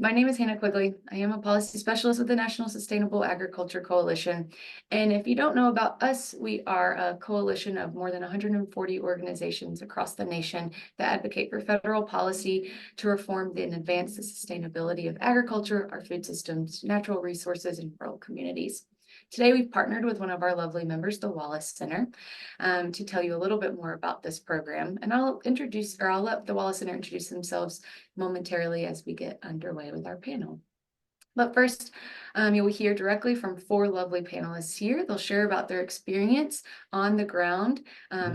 My name is Hannah Quigley. I am a policy specialist with the National Sustainable Agriculture Coalition. And if you don't know about us, we are a coalition of more than 140 organizations across the nation that advocate for federal policy to reform and advance the sustainability of agriculture, our food systems, natural resources, and rural communities. Today, we've partnered with one of our lovely members, the Wallace Center, to tell you a little bit more about this program. And I'll let the Wallace Center introduce themselves momentarily as we get underway with our panel. But first, you'll hear directly from four lovely panelists here. They'll share about their experience on the ground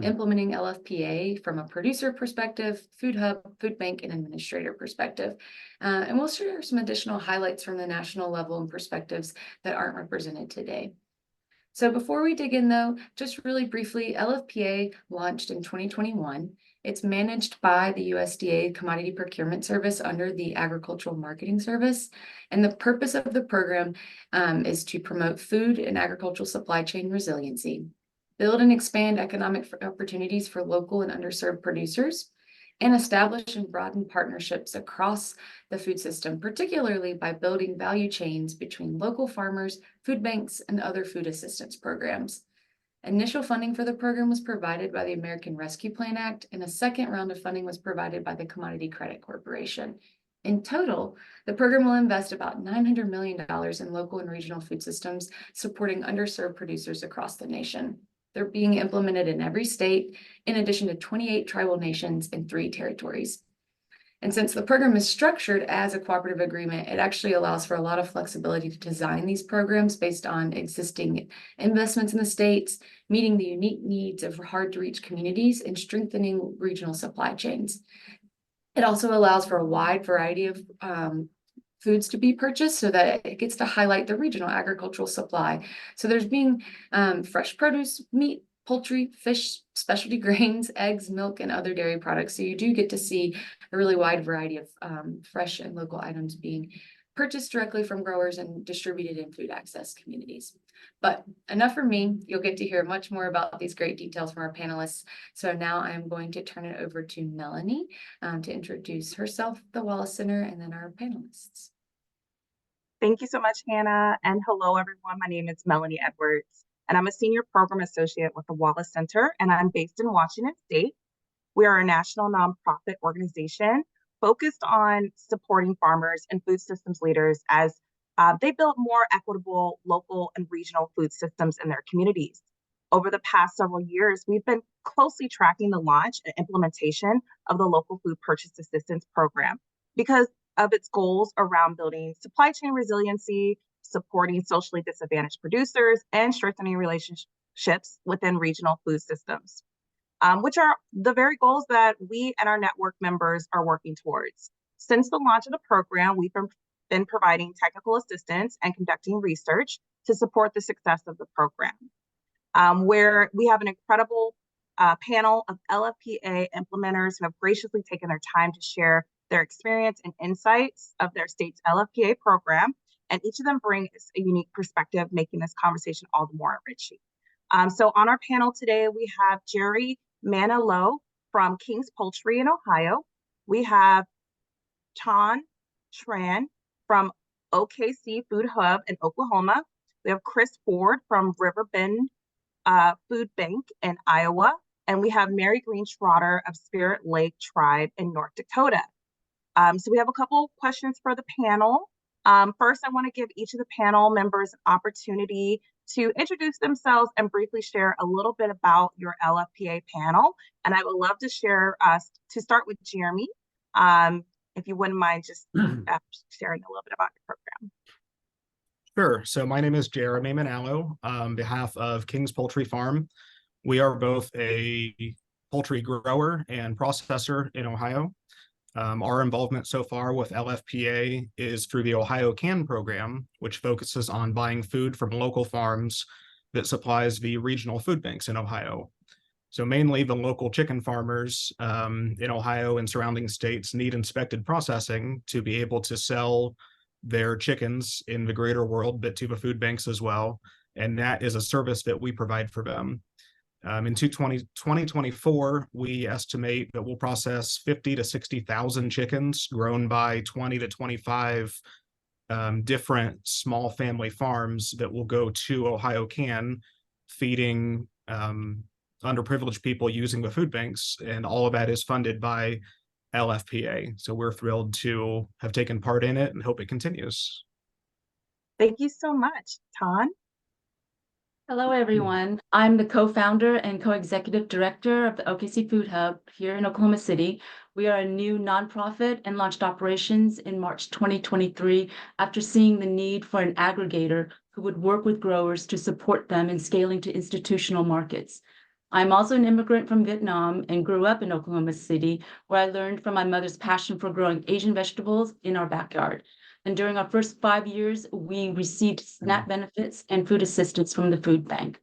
implementing LFPA from a producer perspective, food hub, food bank, and administrator perspective. And we'll share some additional highlights from the national level and perspectives that aren't represented today. So before we dig in though, just really briefly, LFPA launched in 2021. It's managed by the USDA Commodity Procurement Service under the Agricultural Marketing Service. And the purpose of the program is to promote food and agricultural supply chain resiliency, build and expand economic opportunities for local and underserved producers, and establish and broaden partnerships across the food system, particularly by building value chains between local farmers, food banks, and other food assistance programs. Initial funding for the program was provided by the American Rescue Plan Act, and a second round of funding was provided by the Commodity Credit Corporation. In total, the program will invest about $900 million in local and regional food systems, supporting underserved producers across the nation. They're being implemented in every state, in addition to 28 tribal nations and 3 territories. And since the program is structured as a cooperative agreement, it actually allows for a lot of flexibility to design these programs based on existing investments in the states, meeting the unique needs of hard-to-reach communities, and strengthening regional supply chains. It also allows for a wide variety of foods to be purchased so that it gets to highlight the regional agricultural supply. So there's being fresh produce, meat, poultry, fish, specialty grains, eggs, milk, and other dairy products. So you do get to see a really wide variety of fresh and local items being purchased directly from growers and distributed in food access communities. But enough from me. You'll get to hear much more about these great details from our panelists. So now I'm going to turn it over to Melanie to introduce herself, the Wallace Center, and then our panelists. Thank you so much, Hannah. And hello, everyone. My name is Melanie Edwards, and I'm a senior program associate with the Wallace Center, and I'm based in Washington State. We are a national nonprofit organization focused on supporting farmers and food systems leaders as they build more equitable local and regional food systems in their communities. Over the past several years, we've been closely tracking the launch and implementation of the Local Food Purchase Assistance Program because of its goals around building supply chain resiliency, supporting socially disadvantaged producers, and strengthening relationships within regional food systems, which are the very goals that we and our network members are working towards. Since the launch of the program, we've been providing technical assistance and conducting research to support the success of the program, where we have an incredible panel of LFPA implementers who have graciously taken their time to share their experience and insights of their state's LFPA program, and each of them brings a unique perspective, making this conversation all the more enriching. So on our panel today, we have Jerry Manilow from King's Poultry in Ohio. We have Ton Tran from OKC Food Hub in Oklahoma. We have Chris Ford from Riverbend Food Bank in Iowa. And we have Mary Green Schroeder of Spirit Lake Tribe in North Dakota. So we have a couple questions for the panel. First, I want to give each of the panel members an opportunity to introduce themselves and briefly share a little bit about your LFPA panel. And I would love to share, to start with Jeremy, if you wouldn't mind just sharing a little bit about your program. Sure. So my name is Jeremy Manallo on behalf of King's Poultry Farm. We are both a poultry grower and processor in Ohio. Our involvement so far with LFPA is through the Ohio CAN program, which focuses on buying food from local farms that supplies the regional food banks in Ohio. So mainly the local chicken farmers in Ohio and surrounding states need inspected processing to be able to sell their chickens in the greater world, but to the food banks as well. And that is a service that we provide for them. In 2024, we estimate that we'll process 50 to 60,000 chickens grown by 20 to 25 different small family farms that will go to Ohio Can, feeding underprivileged people using the food banks. And all of that is funded by LFPA. So we're thrilled to have taken part in it and hope it continues. Thank you so much. Tan? Hello, everyone. I'm the co-founder and co-executive director of the OKC Food Hub here in Oklahoma City. We are a new nonprofit and launched operations in March 2023 after seeing the need for an aggregator who would work with growers to support them in scaling to institutional markets. I'm also an immigrant from Vietnam and grew up in Oklahoma City, where I learned from my mother's passion for growing Asian vegetables in our backyard. And during our first 5 years, we received SNAP benefits and food assistance from the food bank.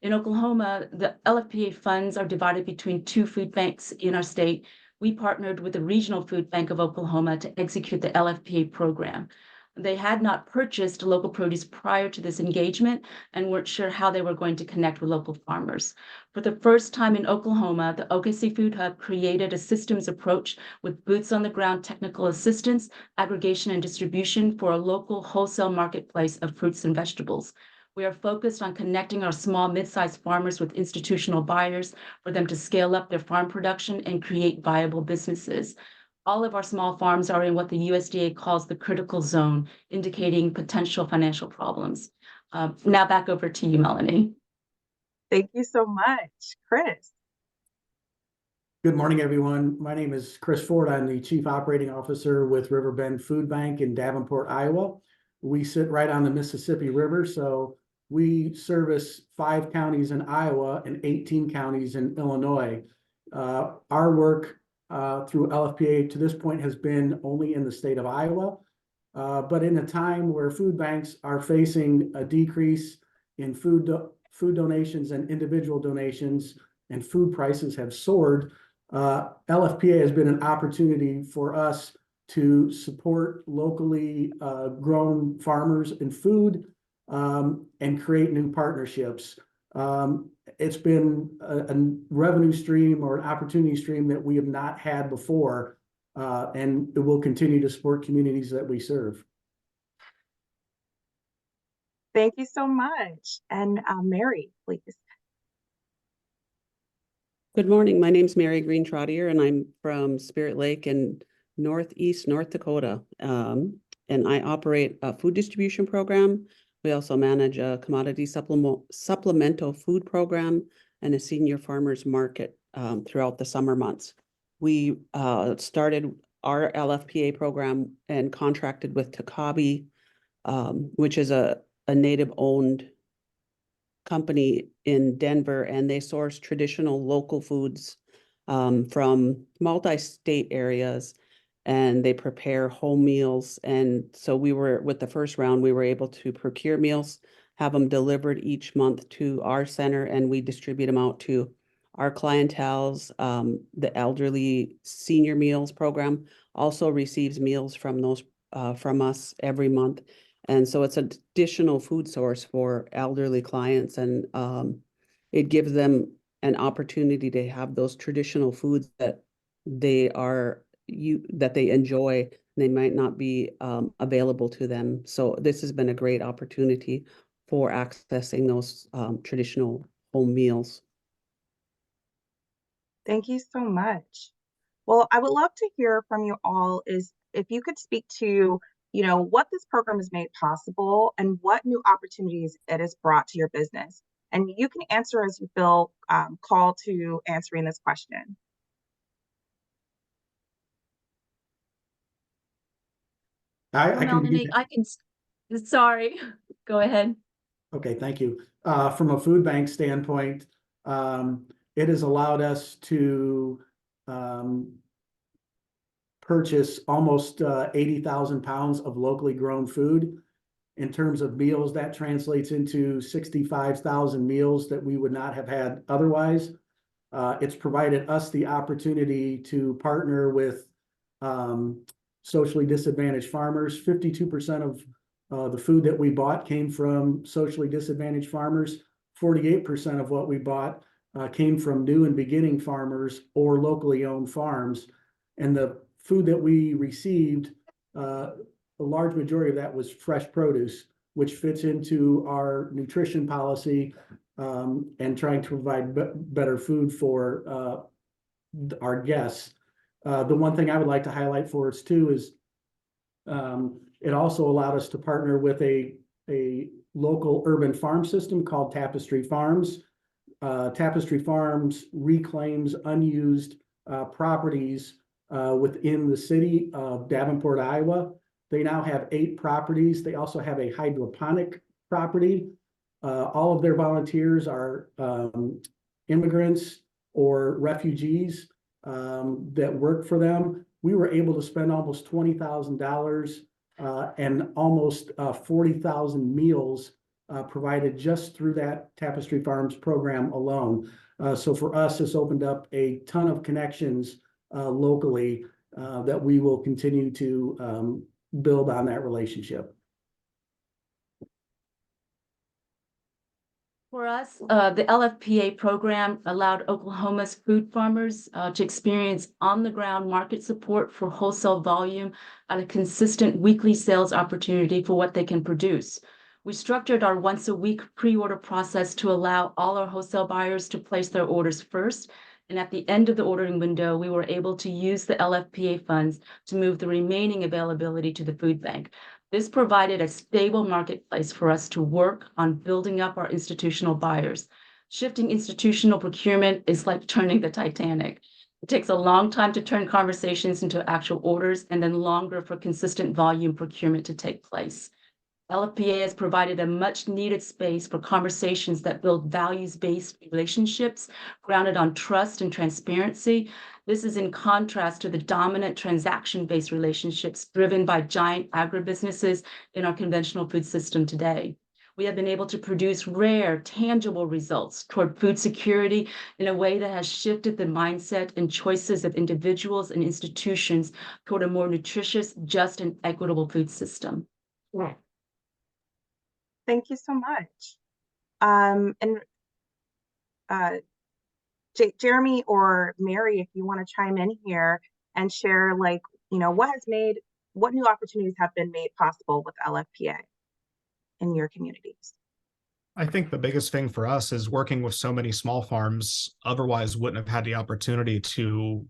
In Oklahoma, the LFPA funds are divided between 2 food banks in our state. We partnered with the Regional Food Bank of Oklahoma to execute the LFPA program. They had not purchased local produce prior to this engagement and weren't sure how they were going to connect with local farmers. For the first time in Oklahoma, the OKC Food Hub created a systems approach with boots on the ground technical assistance, aggregation, and distribution for a local wholesale marketplace of fruits and vegetables. We are focused on connecting our small, mid-sized farmers with institutional buyers for them to scale up their farm production and create viable businesses. All of our small farms are in what the USDA calls the critical zone, indicating potential financial problems. Now back over to you, Melanie. Thank you so much. Chris? Good morning, everyone. My name is Chris Ford. I'm the Chief Operating Officer with Riverbend Food Bank in Davenport, Iowa. We sit right on the Mississippi River, so we service 5 counties in Iowa and 18 counties in Illinois. Our work through LFPA to this point has been only in the state of Iowa, but in a time where food banks are facing a decrease in food donations and individual donations, and food prices have soared, LFPA has been an opportunity for us to support locally grown farmers in food and create new partnerships. It's been a revenue stream or an opportunity stream that we have not had before, and it will continue to support communities that we serve. Thank you so much. And Mary, please. Good morning. My name's Mary Green Trottier, and I'm from Spirit Lake in Northeast North Dakota. And I operate a food distribution program. We also manage a commodity supplemental food program and a senior farmers market throughout the summer months. We started our LFPA program and contracted with Takabi, which is a native-owned company in Denver, and they source traditional local foods from multi-state areas, and they prepare home meals. And so we were, with the first round, we were able to procure meals, have them delivered each month to our center, and we distribute them out to our clientels. The elderly senior meals program also receives meals from those from us every month. And so it's an additional food source for elderly clients, and it gives them an opportunity to have those traditional foods that they enjoy. They might not be available to them. So this has been a great opportunity for accessing those traditional home meals. Thank you so much. Well, I would love to hear from you all is if you could speak to, what this program has made possible and what new opportunities it has brought to your business. And you can answer as you feel called to answering this question. Melanie, sorry, go ahead. Okay, thank you. From a food bank standpoint, it has allowed us to purchase almost 80,000 pounds of locally grown food. In terms of meals, that translates into 65,000 meals that we would not have had otherwise. It's provided us the opportunity to partner with socially disadvantaged farmers. 52% of the food that we bought came from socially disadvantaged farmers. 48% of what we bought came from new and beginning farmers or locally owned farms. And the food that we received, a large majority of that was fresh produce, which fits into our nutrition policy and trying to provide better food for our guests. The one thing I would like to highlight for us too is it also allowed us to partner with a local urban farm system called Tapestry Farms. Tapestry Farms reclaims unused properties within the city of Davenport, Iowa. They now have 8 properties. They also have a hydroponic property. All of their volunteers are immigrants or refugees that work for them. We were able to spend almost $20,000 and almost 40,000 meals provided just through that Tapestry Farms program alone. So for us, this opened up a ton of connections locally that we will continue to build on that relationship. For us, the LFPA program allowed Oklahoma's food farmers to experience on-the-ground market support for wholesale volume at a consistent weekly sales opportunity for what they can produce. We structured our once-a-week pre-order process to allow all our wholesale buyers to place their orders first, and at the end of the ordering window, we were able to use the LFPA funds to move the remaining availability to the food bank. This provided a stable marketplace for us to work on building up our institutional buyers. Shifting institutional procurement is like turning the Titanic. It takes a long time to turn conversations into actual orders and then longer for consistent volume procurement to take place. LFPA has provided a much needed space for conversations that build values-based relationships grounded on trust and transparency. This is in contrast to the dominant transaction-based relationships driven by giant agribusinesses in our conventional food system today. We have been able to produce rare, tangible results toward food security in a way that has shifted the mindset and choices of individuals and institutions toward a more nutritious, just, and equitable food system. Yeah. Thank you so much. Jeremy or Mary, if you want to chime in here and share, like, what new opportunities have been made possible with LFPA in your communities? I think the biggest thing for us is working with so many small farms otherwise wouldn't have had the opportunity to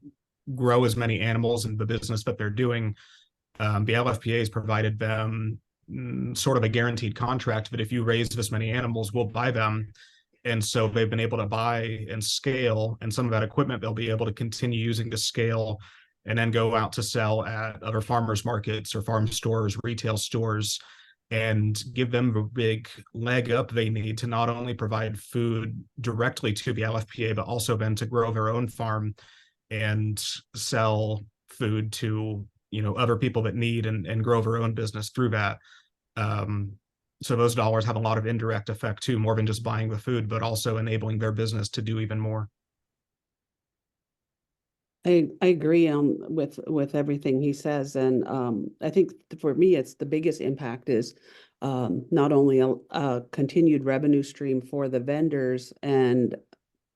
grow as many animals in the business that they're doing. The LFPA has provided them sort of a guaranteed contract that if you raise this many animals, we'll buy them. And so they've been able to buy and scale, and some of that equipment they'll be able to continue using to scale and then go out to sell at other farmers markets or farm stores, retail stores, and give them the big leg up they need to not only provide food directly to the LFPA, but also then to grow their own farm and sell food to, other people that need and grow their own business through that. So those dollars have a lot of indirect effect too, more than just buying the food, but also enabling their business to do even more. I agree with everything he says, and I think for me, it's the biggest impact is not only a continued revenue stream for the vendors and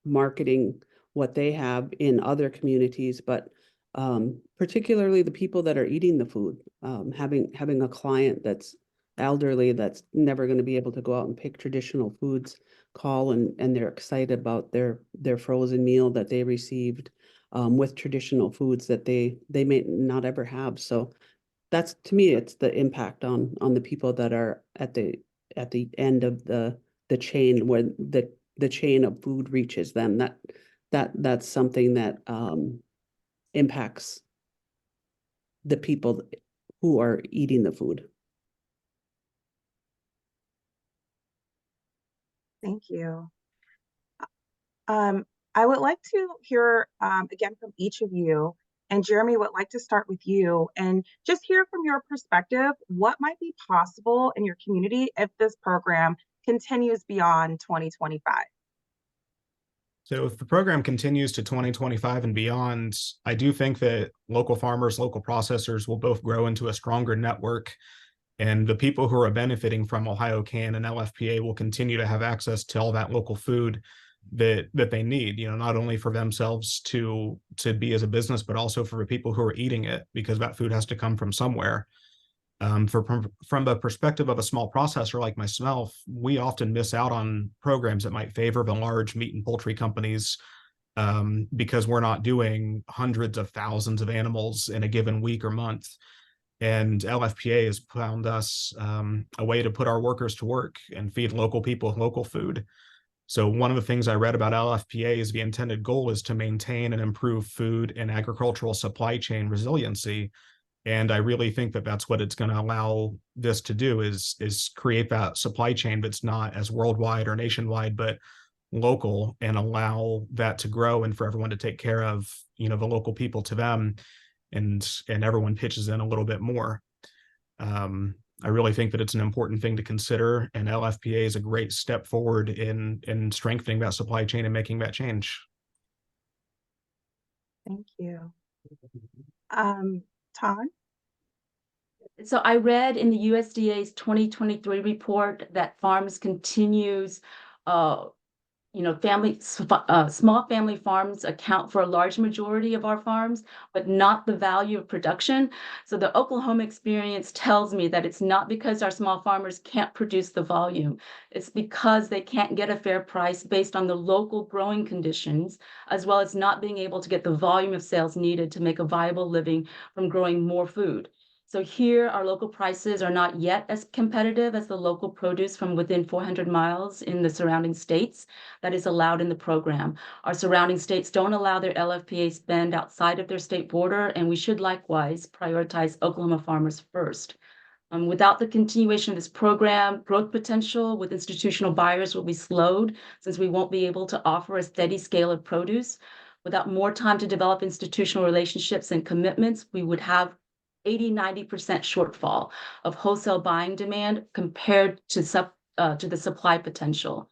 marketing what they have in other communities, but particularly the people that are eating the food, having a client that's elderly that's never going to be able to go out and pick traditional foods call and they're excited about their frozen meal that they received with traditional foods that they may not ever have. So that's, to me, it's the impact on the people that are at the end of the chain, where the chain of food reaches them. That's something that impacts the people who are eating the food. Thank you. I would like to hear again from each of you, and Jeremy would like to start with you and just hear from your perspective what might be possible in your community if this program continues beyond 2025. So if the program continues to 2025 and beyond, I do think that local farmers, local processors will both grow into a stronger network, and the people who are benefiting from Ohio Can and LFPA will continue to have access to all that local food. that they need, not only for themselves to be as a business, but also for the people who are eating it, because that food has to come from somewhere. From the perspective of a small processor like myself, we often miss out on programs that might favor the large meat and poultry companies, because we're not doing hundreds of thousands of animals in a given week or month. And LFPA has found us a way to put our workers to work and feed local people with local food. So one of the things I read about LFPA is the intended goal is to maintain and improve food and agricultural supply chain resiliency. And I really think that that's what it's going to allow this to do, is create that supply chain that's not as worldwide or nationwide, but local, and allow that to grow and for everyone to take care of, the local people to them, and everyone pitches in a little bit more. I really think that it's an important thing to consider, and LFPA is a great step forward in strengthening that supply chain and making that change. Thank you. Ton? So I read in the USDA's 2023 report that farms continues, small family farms account for a large majority of our farms, but not the value of production. So the Oklahoma experience tells me that it's not because our small farmers can't produce the volume. It's because they can't get a fair price based on the local growing conditions, as well as not being able to get the volume of sales needed to make a viable living from growing more food. So here, our local prices are not yet as competitive as the local produce from within 400 miles in the surrounding states that is allowed in the program. Our surrounding states don't allow their LFPA spend outside of their state border, and we should likewise prioritize Oklahoma farmers first. Without the continuation of this program, growth potential with institutional buyers will be slowed, since we won't be able to offer a steady scale of produce. Without more time to develop institutional relationships and commitments, we would have 80-90% shortfall of wholesale buying demand compared to the supply potential.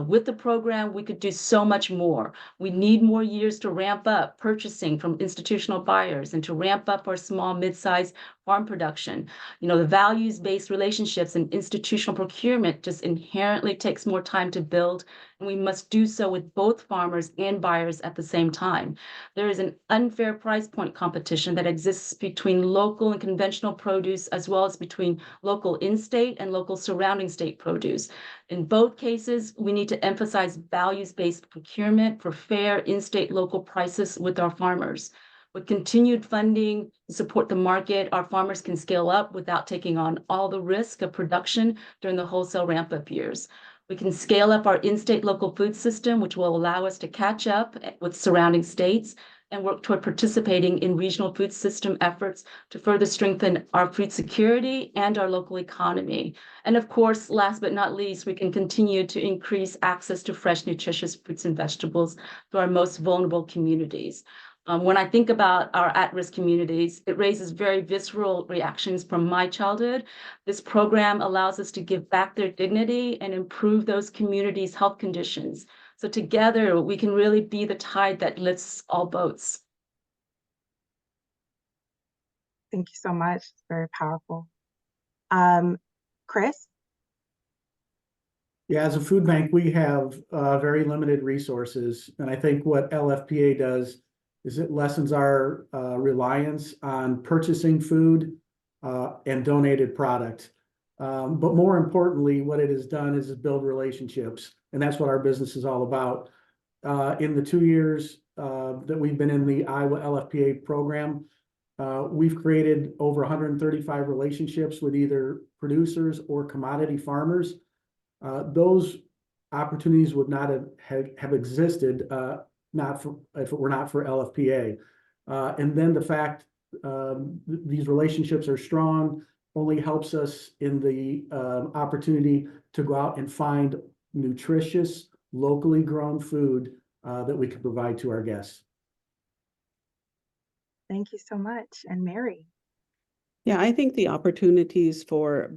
With the program, we could do so much more. We need more years to ramp up purchasing from institutional buyers and to ramp up our small, mid-sized farm production. The values-based relationships and institutional procurement just inherently takes more time to build, and we must do so with both farmers and buyers at the same time. There is an unfair price point competition that exists between local and conventional produce, as well as between local in-state and local surrounding state produce. In both cases, we need to emphasize values-based procurement for fair in-state local prices with our farmers. With continued funding to support the market, our farmers can scale up without taking on all the risk of production during the wholesale ramp-up years. We can scale up our in-state local food system, which will allow us to catch up with surrounding states and work toward participating in regional food system efforts to further strengthen our food security and our local economy. And of course, last but not least, we can continue to increase access to fresh, nutritious fruits and vegetables to our most vulnerable communities. When I think about our at-risk communities, it raises very visceral reactions from my childhood. This program allows us to give back their dignity and improve those communities' health conditions. So together, we can really be the tide that lifts all boats. Thank you so much. It's very powerful. Chris? Yeah, as a food bank, we have very limited resources. And I think what LFPA does is it lessens our reliance on purchasing food and donated product. But more importantly, what it has done is build relationships. And that's what our business is all about. In the 2 years that we've been in the Iowa LFPA program, we've created over 135 relationships with either producers or commodity farmers. Those opportunities would not have existed if it were not for LFPA. And then the fact these relationships are strong only helps us in the opportunity to go out and find nutritious, locally grown food that we can provide to our guests. Thank you so much. And Mary? Yeah, I think the opportunities for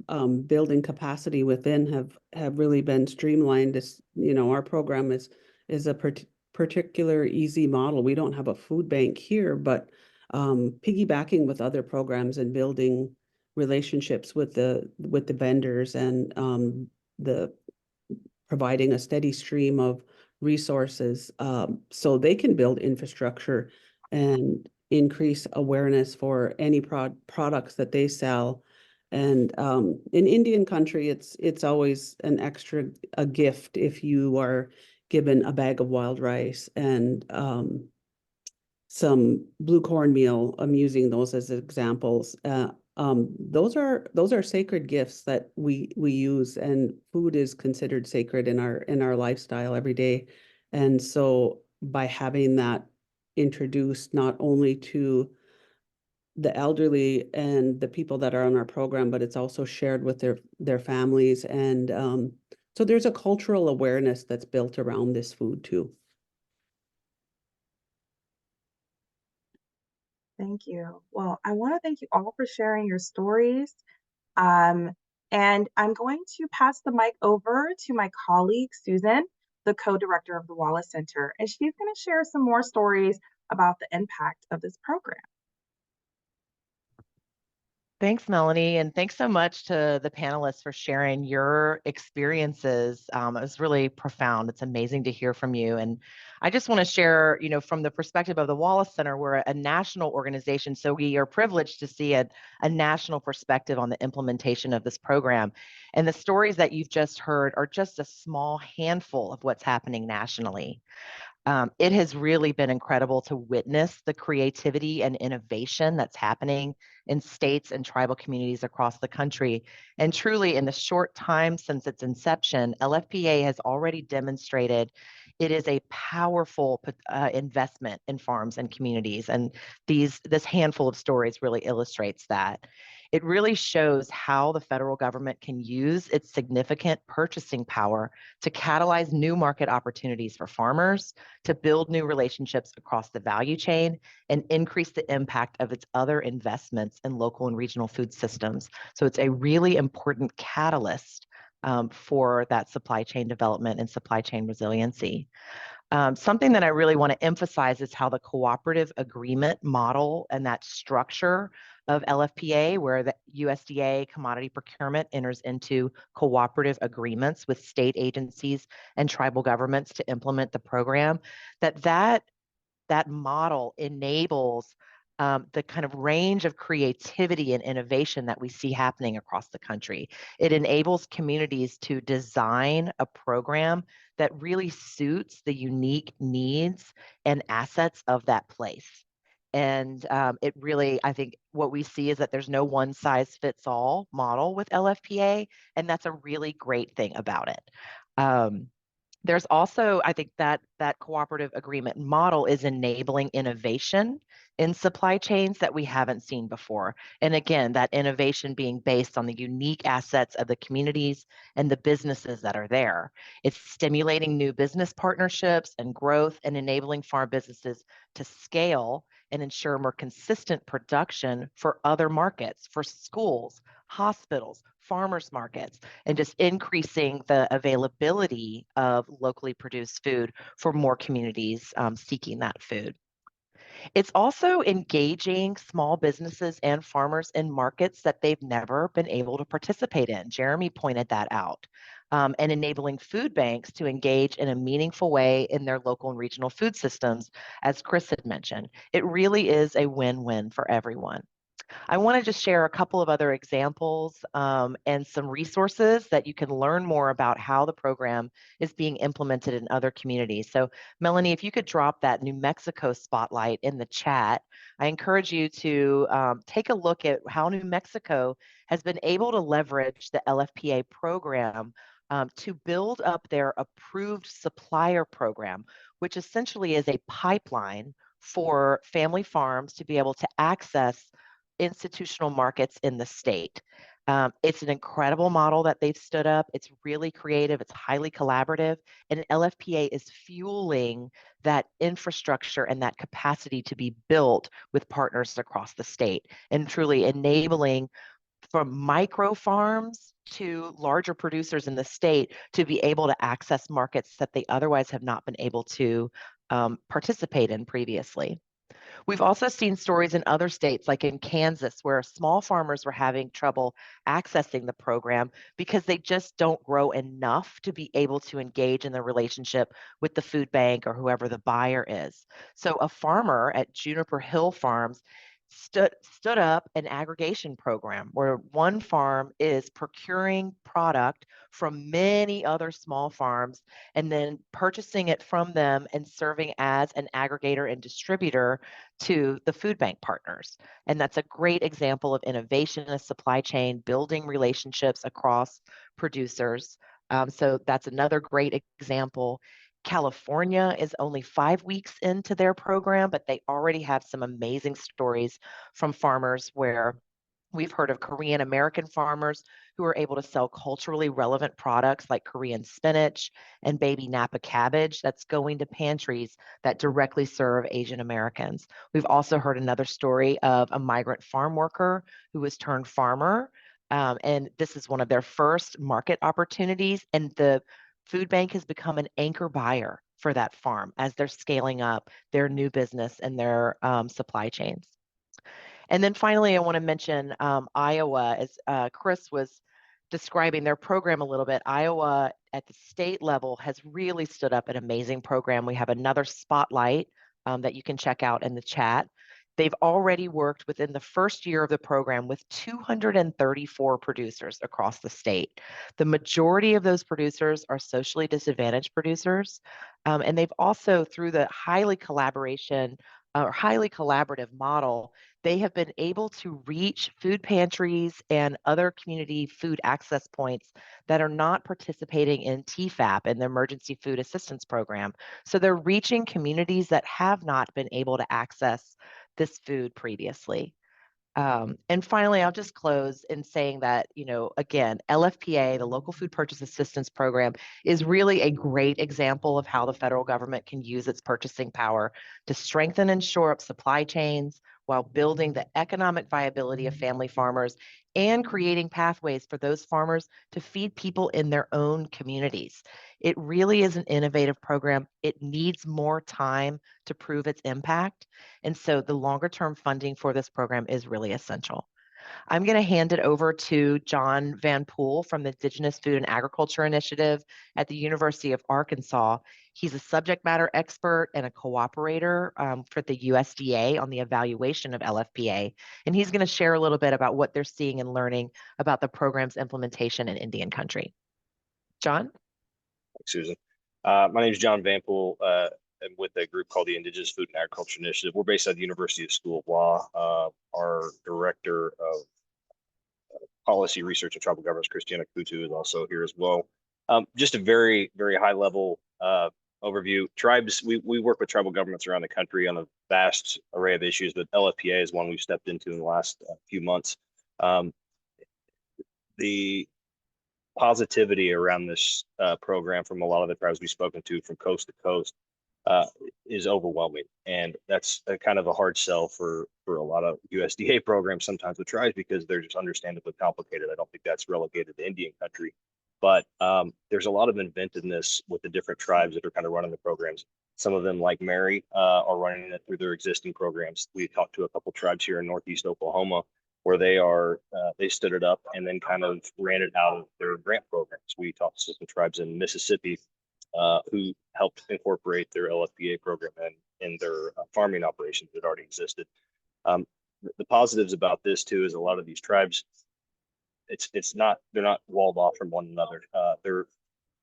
building capacity within have really been streamlined. Our program is a particular easy model. We don't have a food bank here, but piggybacking with other programs and building relationships with the vendors and the providing a steady stream of resources, so they can build infrastructure and increase awareness for any products that they sell. And in Indian country, it's always an extra a gift if you are given a bag of wild rice and some blue cornmeal. I'm using those as examples. Those are sacred gifts that we use, and food is considered sacred in our lifestyle every day. And so by having that introduced not only to the elderly and the people that are on our program, but it's also shared with their families. And so there's a cultural awareness that's built around this food too. Thank you. Well, I want to thank you all for sharing your stories. And I'm going to pass the mic over to my colleague, Susan, the co-director of the Wallace Center, and she's going to share some more stories about the impact of this program. Thanks, Melanie, and thanks so much to the panelists for sharing your experiences. It was really profound. It's amazing to hear from you. And I just want to share, from the perspective of the Wallace Center, we're a national organization, so we are privileged to see a national perspective on the implementation of this program. And the stories that you've just heard are just a small handful of what's happening nationally. It has really been incredible to witness the creativity and innovation that's happening in states and tribal communities across the country. And truly, in the short time since its inception, LFPA has already demonstrated it is a powerful investment in farms and communities. And this handful of stories really illustrates that. It really shows how the federal government can use its significant purchasing power to catalyze new market opportunities for farmers, to build new relationships across the value chain, and increase the impact of its other investments in local and regional food systems. So it's a really important catalyst for that supply chain development and supply chain resiliency. Something that I really want to emphasize is how the cooperative agreement model and that structure of LFPA, where the USDA commodity procurement enters into cooperative agreements with state agencies and tribal governments to implement the program, that model enables the kind of range of creativity and innovation that we see happening across the country. It enables communities to design a program that really suits the unique needs and assets of that place. And it really, I think what we see is that there's no one size fits all model with LFPA, and that's a really great thing about it. There's also, I think that cooperative agreement model is enabling innovation in supply chains that we haven't seen before. And again, that innovation being based on the unique assets of the communities and the businesses that are there. It's stimulating new business partnerships and growth and enabling farm businesses to scale and ensure more consistent production for other markets, for schools, hospitals, farmers markets, and just increasing the availability of locally produced food for more communities seeking that food. It's also engaging small businesses and farmers in markets that they've never been able to participate in. Jeremy pointed that out. And enabling food banks to engage in a meaningful way in their local and regional food systems, as Chris had mentioned. It really is a win-win for everyone. I want to just share a couple of other examples and some resources that you can learn more about how the program is being implemented in other communities. So Melanie, if you could drop that New Mexico spotlight in the chat, I encourage you to take a look at how New Mexico has been able to leverage the LFPA program to build up their approved supplier program, which essentially is a pipeline for family farms to be able to access institutional markets in the state. It's an incredible model that they've stood up. It's really creative. It's highly collaborative. And LFPA is fueling that infrastructure and that capacity to be built with partners across the state and truly enabling from micro farms to larger producers in the state to be able to access markets that they otherwise have not been able to participate in previously. We've also seen stories in other states, like in Kansas, where small farmers were having trouble accessing the program because they just don't grow enough to be able to engage in the relationship with the food bank or whoever the buyer is. So a farmer at Juniper Hill Farms stood up an aggregation program where one farm is procuring product from many other small farms and then purchasing it from them and serving as an aggregator and distributor to the food bank partners. And that's a great example of innovation in a supply chain, building relationships across producers. So that's another great example. California is only 5 weeks into their program, but they already have some amazing stories from farmers where we've heard of Korean American farmers who are able to sell culturally relevant products like Korean spinach and baby Napa cabbage that's going to pantries that directly serve Asian Americans. We've also heard another story of a migrant farm worker who was turned farmer. And this is one of their first market opportunities. And the food bank has become an anchor buyer for that farm as they're scaling up their new business and their supply chains. And then finally, I want to mention Iowa, as Chris was describing their program a little bit. Iowa at the state level has really stood up an amazing program. We have another spotlight that you can check out in the chat. They've already worked within the first year of the program with 234 producers across the state. The majority of those producers are socially disadvantaged producers. And they've also, through the highly collaborative model, they have been able to reach food pantries and other community food access points that are not participating in TFAP, in the Emergency Food Assistance Program. So they're reaching communities that have not been able to access this food previously. And finally, I'll just close in saying that, again, LFPA, the Local Food Purchase Assistance Program, is really a great example of how the federal government can use its purchasing power to strengthen and shore up supply chains while building the economic viability of family farmers and creating pathways for those farmers to feed people in their own communities. It really is an innovative program. It needs more time to prove its impact. And so the longer term funding for this program is really essential. I'm going to hand it over to John Van Poel from the Indigenous Food and Agriculture Initiative at the University of Arkansas. He's a subject matter expert and a cooperator for the USDA on the evaluation of LFPA. And he's going to share a little bit about what they're seeing and learning about the program's implementation in Indian country. John? Thanks, Susan. My name is John Van Poel. I'm with a group called the Indigenous Food and Agriculture Initiative. We're based at the University School of Law. Our director of policy research and tribal governance, Christiana Kutu, is also here as well. Just a very, very high level overview. Tribes, we work with tribal governments around the country on a vast array of issues, but LFPA is one we've stepped into in the last few months. The positivity around this program from a lot of the tribes we've spoken to from coast to coast is overwhelming. And that's kind of a hard sell for a lot of USDA programs sometimes with tribes because they're just understandably complicated. I don't think that's relegated to Indian country. But there's a lot of inventiveness with the different tribes that are kind of running the programs. Some of them, like Mary, are running it through their existing programs. We talked to a couple tribes here in Northeast Oklahoma where they stood it up and then kind of ran it out of their grant programs. We talked to some tribes in Mississippi who helped incorporate their LFPA program in their farming operations that already existed. The positives about this too is a lot of these tribes, they're not walled off from one another. They're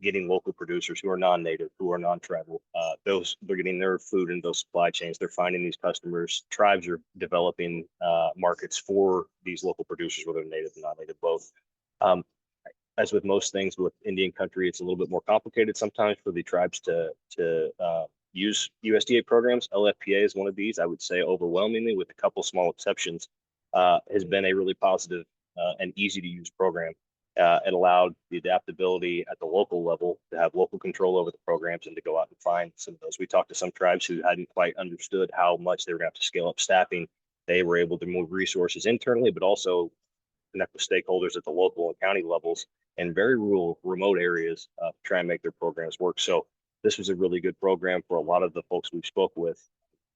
getting local producers who are non-native, who are non-tribal. They're getting their food in those supply chains. They're finding these customers. Tribes are developing markets for these local producers, whether native and non-native both. As with most things with Indian country, it's a little bit more complicated sometimes for the tribes to use USDA programs. LFPA is one of these. I would say overwhelmingly, with a couple small exceptions, has been a really positive and easy to use program. It allowed the adaptability at the local level to have local control over the programs and to go out and find some of those. We talked to some tribes who hadn't quite understood how much they were going to have to scale up staffing. They were able to move resources internally, but also connect with stakeholders at the local and county levels in very rural, remote areas to try and make their programs work. So this was a really good program for a lot of the folks we spoke with.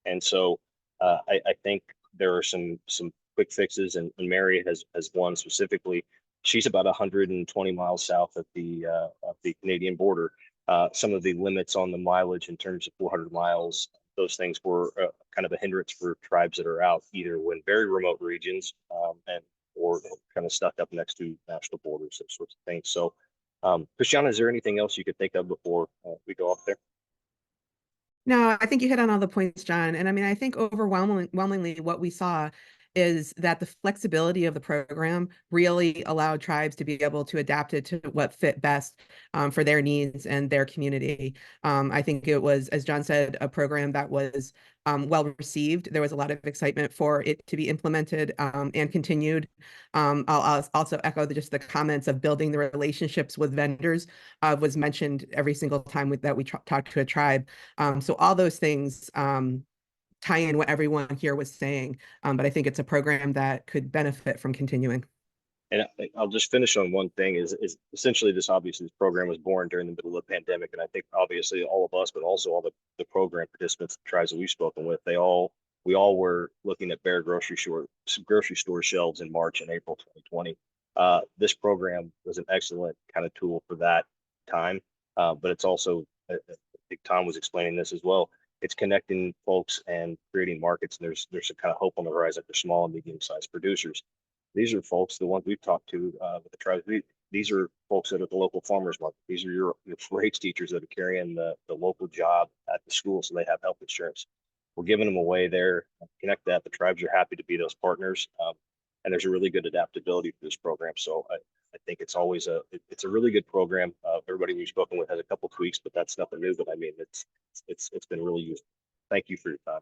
And so I think there are some quick fixes, and Mary has one specifically. She's about 120 miles south of the Canadian border. Some of the limits on the mileage in terms of 400 miles, those things were kind of a hindrance for tribes that are out either in very remote regions or kind of stuck up next to national borders, those sorts of things. So, Christiana, is there anything else you could think of before we go off there? No, I think you hit on all the points, John. And I mean, I think overwhelmingly what we saw is that the flexibility of the program really allowed tribes to be able to adapt it to what fit best for their needs and their community. I think it was, as John said, a program that was well received. There was a lot of excitement for it to be implemented and continued. I'll also echo just the comments of building the relationships with vendors was mentioned every single time that we talked to a tribe. So all those things tie in what everyone here was saying, but I think it's a program that could benefit from continuing. And I'll just finish on one thing is essentially this program was born during the middle of the pandemic. And I think obviously all of us, but also all the program participants, the tribes that we've spoken with, we all were looking at bare grocery store shelves in March and April 2020. This program was an excellent kind of tool for that time. But it's also, I think Tom was explaining this as well, it's connecting folks and creating markets. And there's a kind of hope on the horizon for small and medium-sized producers. These are folks, the ones we've talked to with the tribes. These are folks that are at the local farmers market. These are your 4-H teachers that are carrying the local job at the school, so they have health insurance. We're giving them away there. Connect that. The tribes are happy to be those partners, and there's a really good adaptability to this program. So I think it's always it's a really good program. Everybody we've spoken with has a couple tweaks, but that's nothing new. But I mean, it's been really useful. Thank you for your time.